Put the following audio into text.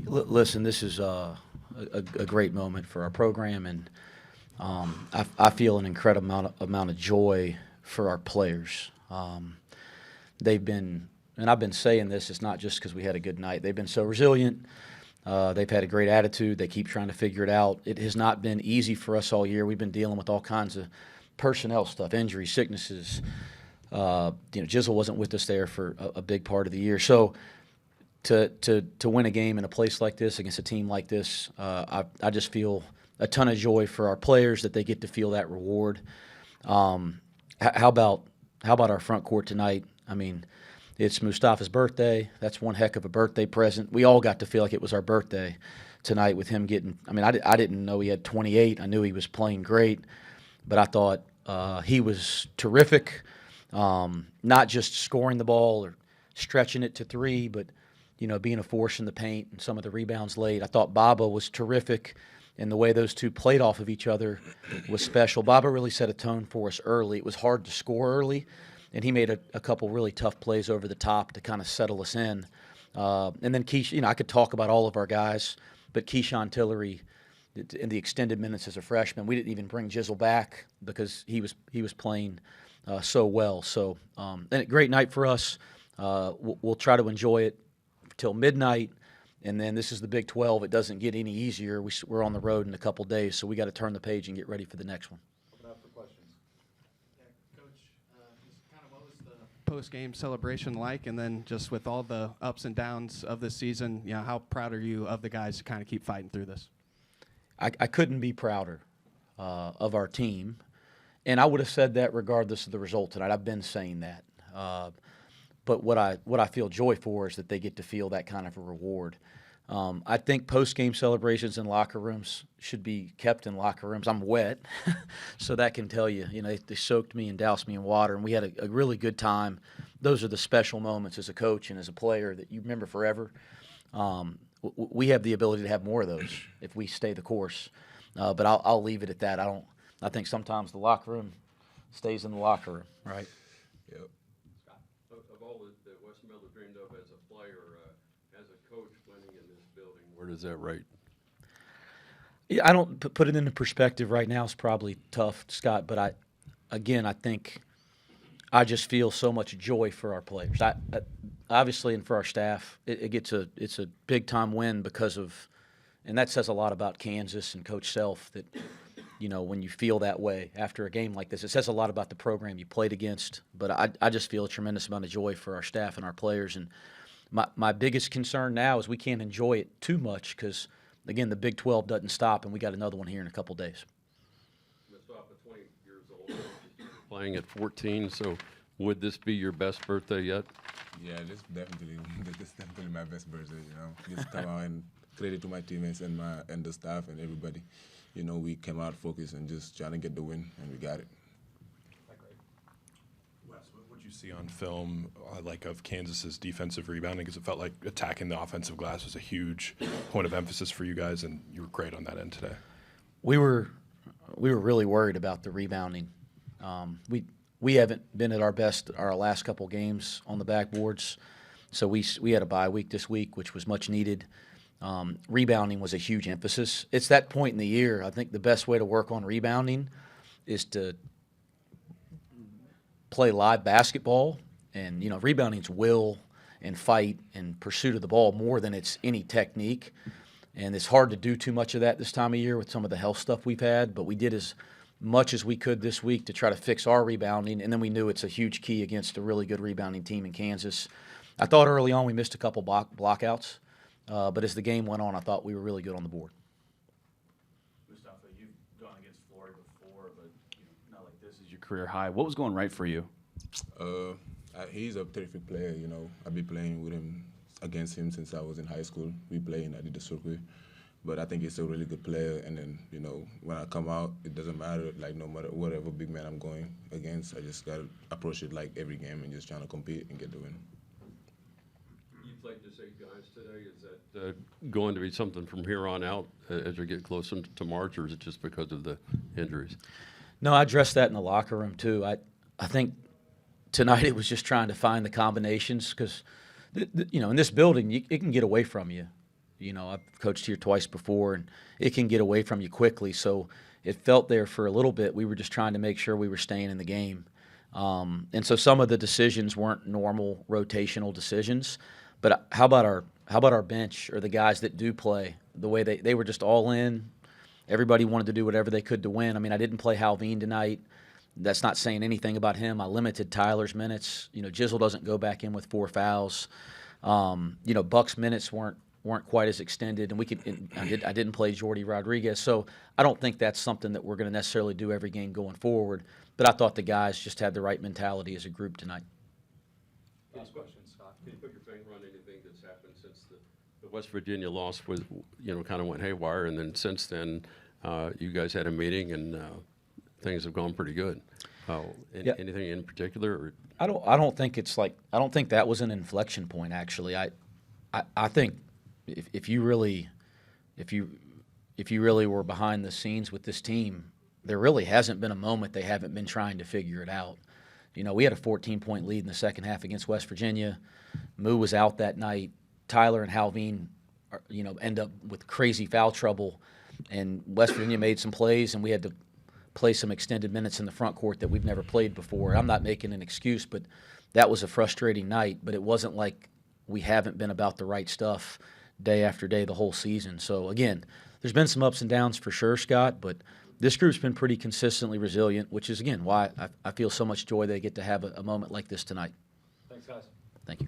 Listen, this is a great moment for our program, and I feel an incredible amount of joy for our players. They've been, and I've been saying this, it's not just because we had a good night. They've been so resilient. They've had a great attitude. They keep trying to figure it out. It has not been easy for us all year. We've been dealing with all kinds of personnel stuff, injuries, sicknesses. Jizzle wasn't with us there for a big part of the year. So to win a game in a place like this against a team like this, I just feel a ton of joy for our players that they get to feel that reward. How about our front court tonight? I mean, it's Moustapha's birthday. That's one heck of a birthday present. We all got to feel like it was our birthday tonight with him getting – I mean, I didn't know he had 28. I knew he was playing great, but I thought he was terrific, not just scoring the ball or stretching it to three, but, being a force in the paint and some of the rebounds late. I thought Baba was terrific, and the way those two played off of each other was special. Baba really set a tone for us early. It was hard to score early, and he made a couple really tough plays over the top to kind of settle us in. And then Keish, I could talk about all of our guys, but Keyshawn Tillery, in the extended minutes as a freshman, we didn't even bring Jizzle back because he was playing so well. So, and a great night for us. We'll try to enjoy it till midnight, and then this is the Big 12. It doesn't get any easier. We're on the road in a couple days, so we got to turn the page and get ready for the next one. Open up for questions. Yeah, Coach, just kind of what was the post-game celebration like, and then just with all the ups and downs of this season, how proud are you of the guys to kind of keep fighting through this? I couldn't be prouder of our team, and I would have said that regardless of the result tonight. I've been saying that. But what I feel joy for is that they get to feel that kind of a reward. I think post-game celebrations in locker rooms should be kept in locker rooms. I'm wet, so that can tell you. They soaked me and doused me in water, and we had a really good time. Those are the special moments as a coach and as a player that you remember forever. We have the ability to have more of those if we stay the course. But I'll leave it at that. I think sometimes the locker room stays in the locker room, right? Yep. Of all that West Miller dreamed of as a player, as a coach, winning in this building, where does that rate? Yeah, I don't put it into perspective right now. It's probably tough, Scott. But I think I just feel so much joy for our players. Obviously, and for our staff, it's a big time win because of, and that says a lot about Kansas and Coach Self that. When you feel that way after a game like this, it says a lot about the program you played against. But I just feel a tremendous amount of joy for our staff and our players. And my biggest concern now is we can't enjoy it too much because, again, the Big 12 doesn't stop, and we got another one here in a couple days. Moustapha, 20 years old, playing at 14. So would this be your best birthday yet? Yeah, this is definitely my best birthday. Just come out and credit to my teammates and the staff and everybody. We came out focused and just trying to get the win, and we got it. Wes, what did you see on film, of Kansas's defensive rebounding? Because it felt like attacking the offensive glass was a huge point of emphasis for you guys, and you were great on that end today. We were really worried about the rebounding. We haven't been at our best our last couple games on the backboards, so we had a bye week this week, which was much needed. Rebounding was a huge emphasis. It's that point in the year. I think the best way to work on rebounding is to play live basketball. And, rebounding's will and fight and pursuit of the ball more than it's any technique. And it's hard to do too much of that this time of year with some of the health stuff we've had. But we did as much as we could this week to try to fix our rebounding. And then we knew it's a huge key against a really good rebounding team in Kansas. I thought early on we missed a couple blockouts. But as the game went on, I thought we were really good on the board. Moustapha, you've gone against Flory before, but not like this is your career high. What was going right for you? He's a terrific player. I've been playing with him, against him since I was in high school. We play in the circuit. But I think he's a really good player. And then, when I come out, it doesn't matter. No matter whatever big man I'm going against, I just got to approach it like every game and just trying to compete and get the win. Played just 8 guys today. Is that going to be something from here on out as we get closer to March, or is it just because of the injuries? No, I addressed that in the locker room too. I think tonight it was just trying to find the combinations because, in this building it can get away from you You know, I've coached here twice before, and it can get away from you quickly. So it felt there for a little bit. We were just trying to make sure we were staying in the game. And so some of the decisions weren't normal rotational decisions. But how about our bench or the guys that do play? The way they were just all in. Everybody wanted to do whatever they could to win. I mean, I didn't play Halveen tonight. That's not saying anything about him. I limited Tyler's minutes. You know, Jizzle doesn't go back in with 4 fouls. You know, Buck's minutes weren't quite as extended, and I didn't play Jordy Rodriguez. So I don't think that's something that we're going to necessarily do every game going forward. But I thought the guys just had the right mentality as a group tonight. Last question, Scott. Can you put your finger on anything that's happened since the West Virginia loss was, you know, kind of went haywire, and then since then you guys had a meeting and things have gone pretty good. Yeah. Anything in particular? Or? I don't think that was an inflection point. Actually, I think if you really were behind the scenes with this team, there really hasn't been a moment they haven't been trying to figure it out. You know, we had a 14-point lead in the second half against West Virginia. Moo was out that night. Tyler and Halveen, you know, end up with crazy foul trouble, and West Virginia made some plays, and we had to play some extended minutes in the front court that we've never played before. I'm not making an excuse, but that was a frustrating night. But it wasn't like we haven't been about the right stuff day after day the whole season. So, again, there's been some ups and downs for sure, Scott, but this group's been pretty consistently resilient, which is, again, why I feel so much joy they get to have a moment like this tonight. Thanks, guys. Thank you.